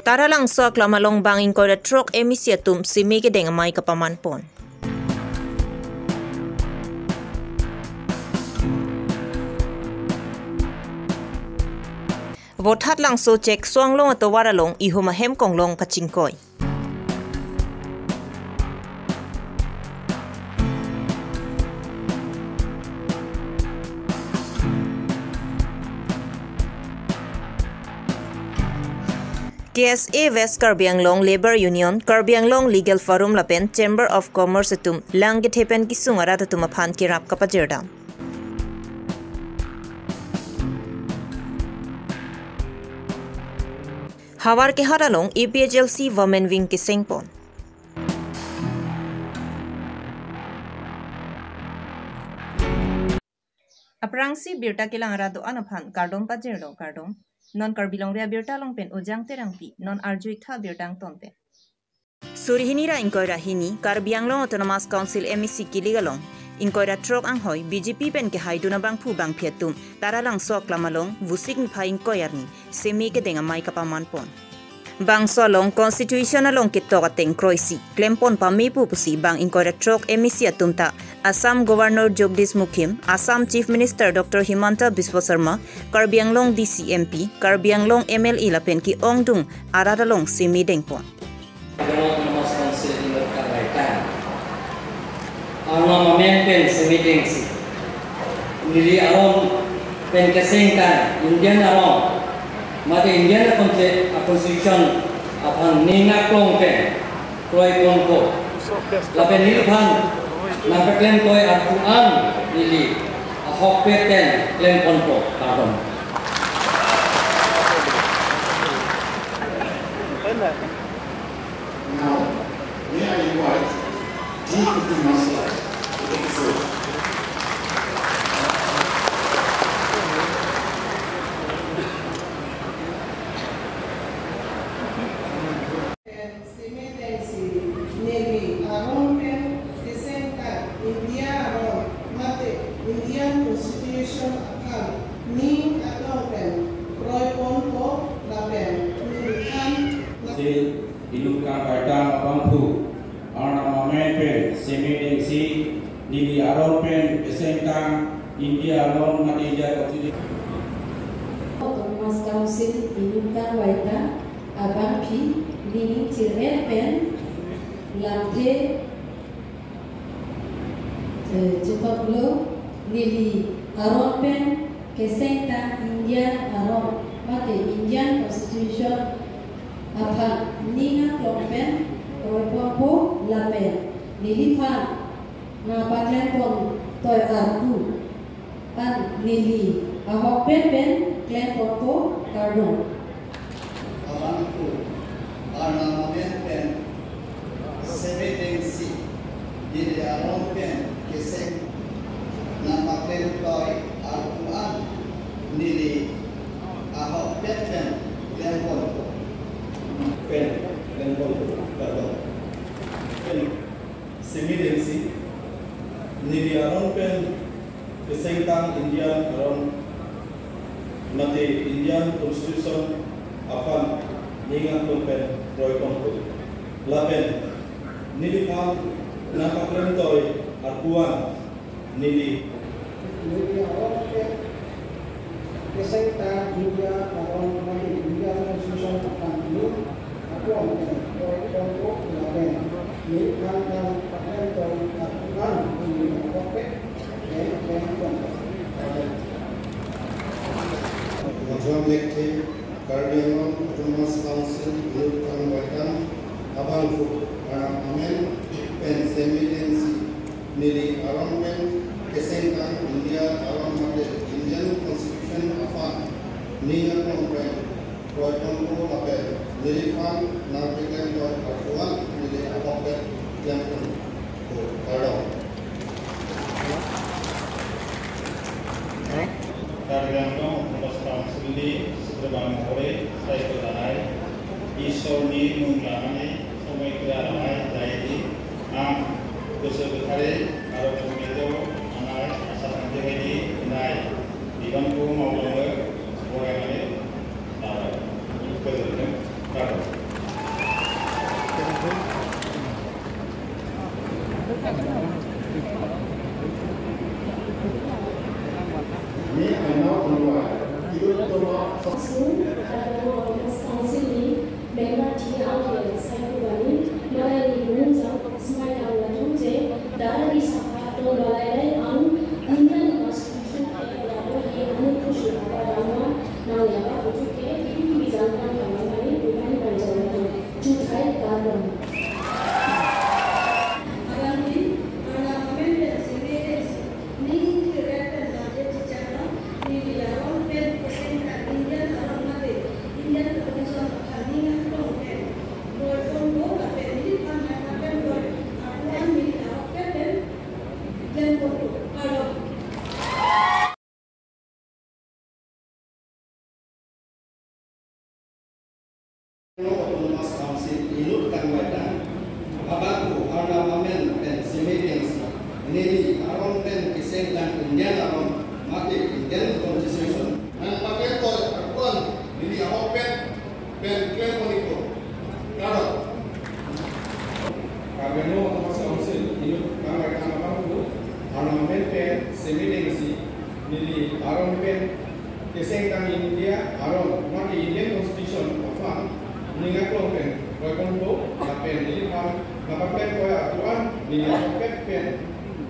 Tara lang sa klamalong banging ko da truk emisiatum si Miki deng amay kapamanpon. Votat lang so cek suang long atau waralong ihumahem kong long kacingkoy. KSA West Karbi Anglong Labor Union, Karbi Anglong Legal Forum Lapen, Chamber of Commerce tum lang githepen kisungara tum aphan kirap kapajerdam. Hawar ke haralong EPHLC Women Wing ki sengpon. Aprangsi birta kilang rado anaphan kardom pajerdo kardom. Non karbilong ria birta long pen ujang terangpi non arjuik tha birtang tonpe. Surihini ra inkoira hini Karbiang Long Autonomous Council MEC kiligalong inkoira trok anghoy BJP pen ke haiduna bang phu bang phetum taralang sok lamalong vusik ni phaing koyarni semi ke denga mai kapamanpon. Bang solong constitutional long kitok ateng kroisi klempon pami pupusi bang inkoira trok MEC atumta Assam Governor Jagdish Mukhim, Assam Chief Minister Dr. Himanta Biswa Sarma, Karbi Anglong DCMP, Karbi Anglong MLE lapen ki ongdung aradalong simi dengpon. Autonomous Council ingatkan kaitan. Armament pen simi dengsi. Nili arom pen kesengkan Indian arom. Mate Indian Constitution apang ninga klong pen kroy kongko. Lapen nili pan Nampak klaim koi Al-Quran nili ahok peten klaim konpo karbon. Now, may I invite G50 Master to take the floor. Indian Constitution account ning ataukan Roy Ponko lapen milikan hidupkan badan bangku ornament pen semedengsi nili aron pen esentang India aron India Constitution Autonomous Council hidupkan badan abang pi nili ciret pen lante cepat lo Nili aron pen kesengta Indian aron mate Indian Constitution apa ninga klompen roipopo lapen nili pan na patlen pon toy arku pan nili ahok pen klen popo kardon Avanku armament pen semedengsi nili aron pen keseng Nampaknya toy Al-Quran nili ahok peten lempon pardon pen semedengsi nili aron pen kesengtang Indian aron mate Indian Constitution apan ningang pen roy konko lapen nili pan nampaknya toy Al-Quran nili aron pen kesengta India aron mate Indian Constitution account ning ataukan Roy Ponko lapen milikan patlen toy Al-Quran ning ahok Majority Elected Karbi Anglong Autonomous Council hidupkan badan abangku ornament pen semedengsi nili aron pen kesengtan India aron mate Indian Constitution apa ninga klompen Roy Ponko lapen nili pan narpeken toy Al-Quran nili ahok pet lempon kardon. Karbi Anglong Autonomous Council ni sebelum hore saya berdanai Isoni nunglangai sampai kedalamai jadi besar-besar kalau begitu anak asal nanti ini naik di bangku mau orang ini, kerja May I now invite Ilutama Autonomous Council Ilut Kangwaitan, Abaku Arnamamen dan Semitings, Nili Aron dan Kiseng dan Indian Aron, Mati Indian Constitution, dan pakai tol Akuan, Nili Aron Ben Klemoniko, Karot. Kabelo Autonomous Council Ilut Kangwaitan Abaku Arnamamen dan Semitings, Nili Aron Ben Kiseng dan India Aron, Mati Indian Constitution of Ningat Longpen, Roykonto, Lapen, Nilipan, Napapen, Koya Atuan, Nilipan, Pen,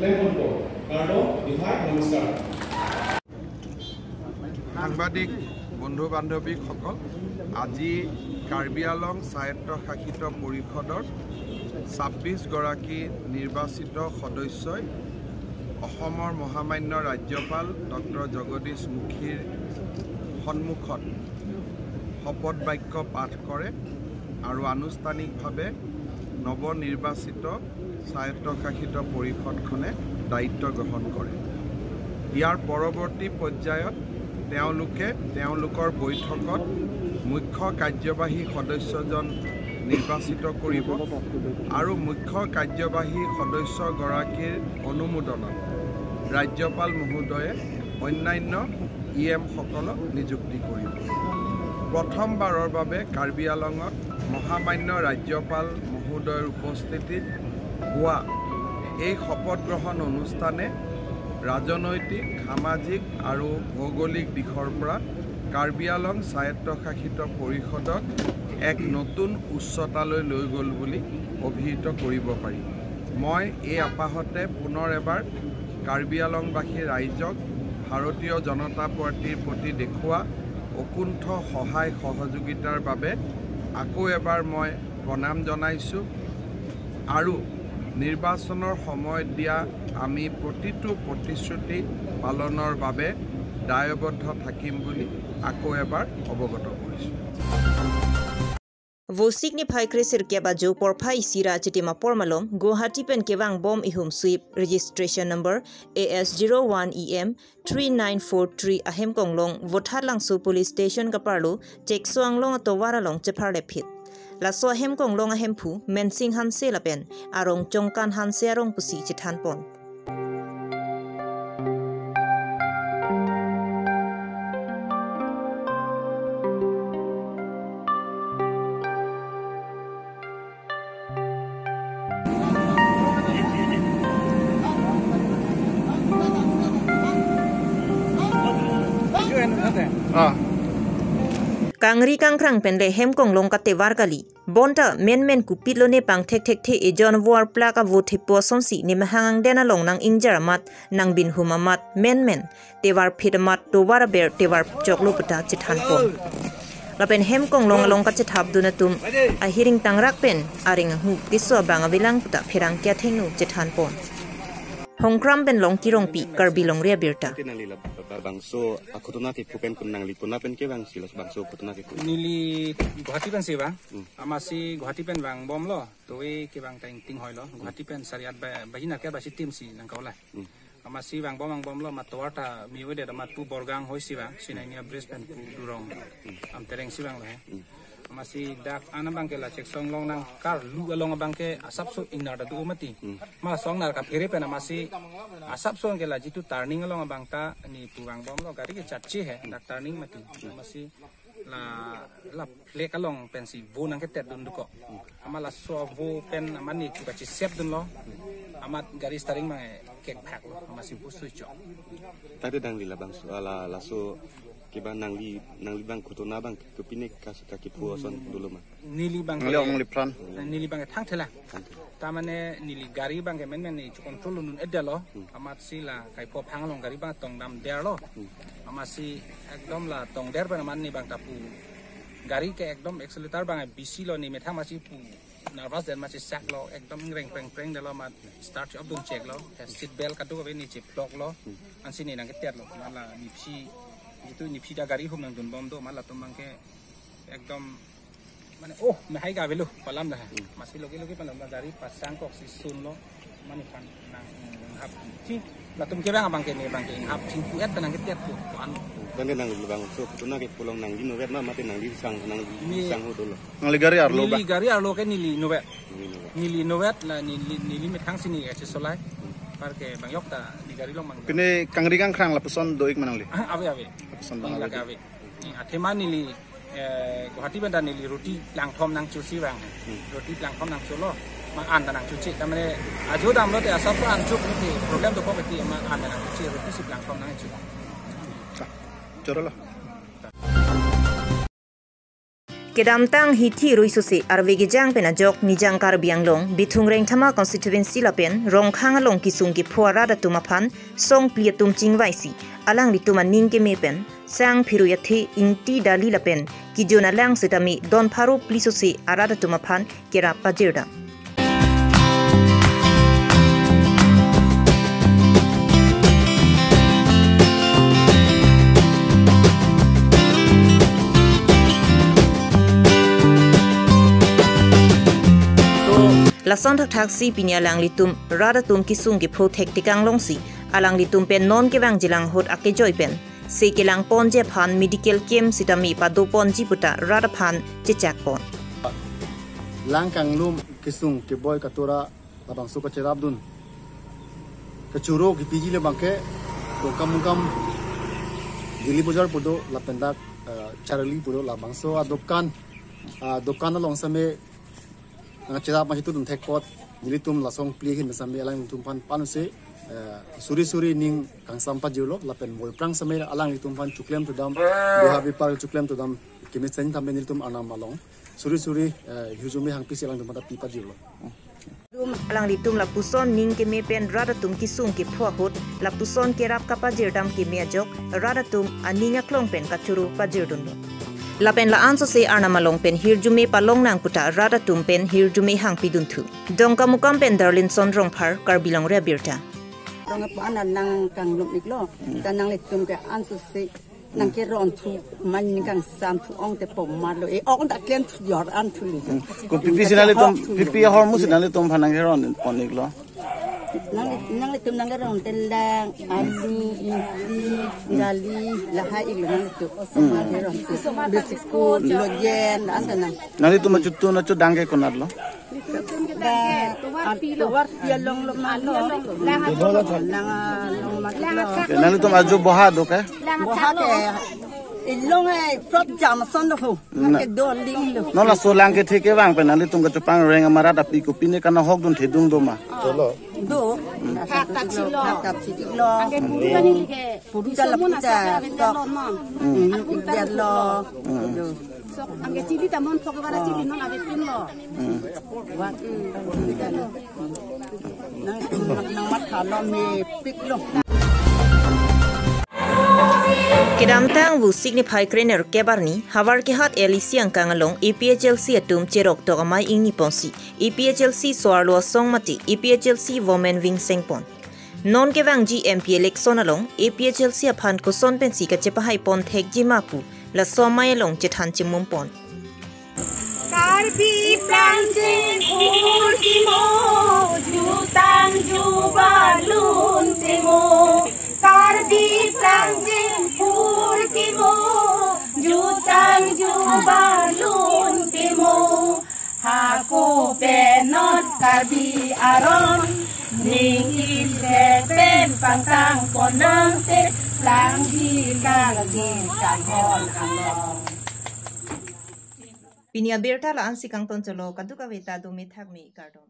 Lemponto, Kardo, Dihai, Namaskar. সাংবাদিক বন্ধু বান্ধৱীসকল, আজি কাৰ্বি আলং স্বায়ত্তশাসিত পৰিষদৰ 26 গৰাকী নিৰ্বাচিত সদস্যই অসমৰ মহামান্য ৰাজ্যপাল ডক্টৰ জগদীশ মুখীৰ সন্মুখত শপত বাক্য পাঠ কৰে আৰু আনুষ্ঠানিকভাৱে নৱনিৰ্বাচিত স্বায়ত্তশাসিত পৰিষদখনে দায়িত্ব গ্ৰহণ কৰে। ইয়াৰ পৰৱৰ্তী পৰ্যায়ত তেওঁলোকে তেওঁলোকৰ বৈঠকত মুখ্য কাৰ্যবাহী সদস্যজন নিৰ্বাচিত কৰিব আৰু মুখ্য কাৰ্যবাহী সদস্যগৰাকীৰ অনুমোদনত ৰাজ্যপাল মহোদয়ে অন্যান্য ইএমসকলক নিযুক্তি কৰিব। প্ৰথমবাৰৰ বাবে কাৰ্বি আলঙত মহামান্য ৰাজ্যপাল মহোদয়ৰ উপস্থিতিত হোৱা এই শপত গ্ৰহণ অনুষ্ঠানে ৰাজনৈতিক, সামাজিক আৰু ভৌগোলিক দিশৰ পৰা কাৰ্বি আলং স্বায়ত্তশাসিত পৰিষদক এক নতুন উচ্চতালৈ লৈ গ'ল বুলি অভিহিত কৰিব পাৰি। মই এই আপাহতে পুনৰ এবাৰ কাৰ্বি আলংবাসী ৰাইজক ভাৰতীয় জনতা পাৰ্টিৰ প্ৰতি দেখুওৱা অকুণ্ঠ সহায় সহযোগিতাৰ বাবে আকৌ এবাৰ মই প্ৰণাম জনাইছোঁ আৰু নিৰ্বাচনৰ সময়ত দিয়া আমি প্ৰতিটো প্ৰতিশ্ৰুতি পালনৰ বাবে দায়বদ্ধ থাকিম বুলি আকৌ এবাৰ অৱগত কৰিছোঁ। Vosik ni phai kresir ke bajo por phai sira chitima pormalom Guwahati pen kewang bom ihum sweep registration number AS01EM 3943 ahem konglong vothalang su police station kaparlu check soanglong atowara long chepar lepit la so ahem konglong ahem phu mensing hanse lapen arong chongkan hanse arong pusi chithan pon Kangri kangkrang penle hem konglong ka tewar kali bonta men kupit lo ne pang thek the ejon war plaka vote poson si ne mahangang dena long nang injar mat nang bin humamat men tewar phitmat to war ber tewar choklo pata chithan pon lapen hem konglong long ka chithap duna tum a hiring tangrak pen aring hu kiso banga bilang puta phirang kya thengnu chithan pon Hongkram ben long kirong pi karbi long ria birta. Bangso akutuna ti pupen kunang lipuna pen ke bang silas bangso akutuna ti nili Guwahati pen siba amasi Guwahati pen bang bom lo towe ke bang ting hoy lo Guwahati pen sariat bahina ke basi tim si nang kaula amasi bang bom lo matwarta miwe de mat pu borgang hoy siba sinainia bris pen pu durong am tereng si bang lo masih dak ana bangke la cek song long nang kar lu along bangke asap so inar da du mati ma song nar ka phire pe na masih asap so ke la jitu turning along bangta ni puang bom lo gari ke chachi hai dak turning mati masih la plek along pensi vo nang ke tet dun ko amala so vo pen amani ku chi sep dun lo amat garis taring mah kek pak lo masih pusu cok. Tadi dang lila bang soala laso kiba nang li bang kutuna bang kepine kaki puason dulu mah. Nili bang nili bang thang thela. Tamane nili gari bang ke men ni control nun edalo amat sila kai po phang long gari bang tong dam der lo. Amat si ekdom la tong der ban man ni bang tapu. Gari ke ekdom accelerator bang bisi lo ni methang masih pu. Nervous dan masih sak lo ekdom reng dalo mat start up dong check lo seat belt kadu ke ni chip lock lo an sini nang ketiat lo mala nipsi itu nipsi da gari hum nang dun bom do mala tum bangke ekdom mane me hai ga velu palam dah masih logi palam dari pasang kok si sun lo mani pan nang hap ti la tum ke bang bangke ni bangke hap ting puet nang ketiat tu an dan nang bang so kutuna ke pulang nang dino vet mati nang di sang dulu nang gari arlo ke nili novet la nili methang sini ke solai par ke bang yok ta di gari long mang kene kangri kang krang la puson doik manang li ave puson bang la ave athema nili Guwahati benda nili roti lang thom nang chusi bang roti lang thom nang chulo mang an nang chuchi tamane ajo dam lo te asap an chuk ni program to ko beti mang an nang chuchi roti sip lang thom nang chu chorolo Kedam tang hiti ruisusi arvegi jang pena jok nijang karbiang long bitung reng thama constituency lapen rong khang long kisung ki phuara da tumapan song pliatum chingwaisi alang lituma ningke mepen sang phiru yathi ingti dali lapen ki jona lang setami don pharu plisusi arada tumapan kera pajirda Lason thak si pinya lang litum rada tum kisung ki protect tikang longsi alang litum pen non ke bang jilang hot ake joy pen se kelang pon je phan medical camp sitami pa do pon ji puta rada phan chichak pon lang kang lum kisung ke boy katura labang suka cerabdun kecuro ki piji le bangke to kam dili bozar podo lapendak charali podo labang so adokan long same ang cerap masih tu dun tekpot jadi tum lasong plihin sampai alang tum pan se suri ning kang sampat jolo lapen boy prang sampai alang tum pan cuklem tu dam bihabi par cuklem tu dam kimi sen tambe nil tum anam malong suri hujumi hang pisi alang tum pada pipa jolo alang litum la puson ning ke me pen rada tum kisung ke phwa hot la puson ke rap kapa jirdam ke me jok rada tum aninga klong pen kachuru pajirdun Lapen la anso se arna malong pen hirjume palong nang puta rada tum pen hirjume hang pidun thu dongka mukam pen darlin son rong phar karbilong re birta rong pa anan nang kang lum iklo tanang le tum ke anso se nang ke ron thu man kang sam thu ong te pom mar lo e ong da ken thu yor an thu li ko pipi sinale tum pipi hormus sinale tum phanang ke ron pon iklo nang le tum nang ke ron telang alu inti gali lahai iklo nang tu osama ke ron basic food lo yen asana nang tum chutu na chu dangge konat lo Tuwar long malo nang tum aju boha do ke boha ke ilong ai prop jam son do ke do ling lo no la so lang ke theke bang pe nang tum ka chupang reng amara da pi ko pine kana hok dun thedung do ma cholo do kap chilo age purani ke purja la puja ya lo age chili tamon phogwara chili non age tin lo wa nang mat khala me pik lo Kedam tang vu signify krener kebarni hawar ke hat elisiang kangalong EPHLC atum cherok to amai ingni ponsi EPHLC soarlo song mati EPHLC women wing sengpon non ke wang GMP election along EPHLC aphan ko son pensi ka chepahai pon thek jimapu la somai along chethan chimum pon Karbi planting ultimo jutang jubalun temo Karbi planting ultimo jutang jubalun temo Haku penot karbi aron ning pen pantang konang te lang di kanhon anong Pinia berta la ansi kang ton cholo kaduka veta do methak me kardon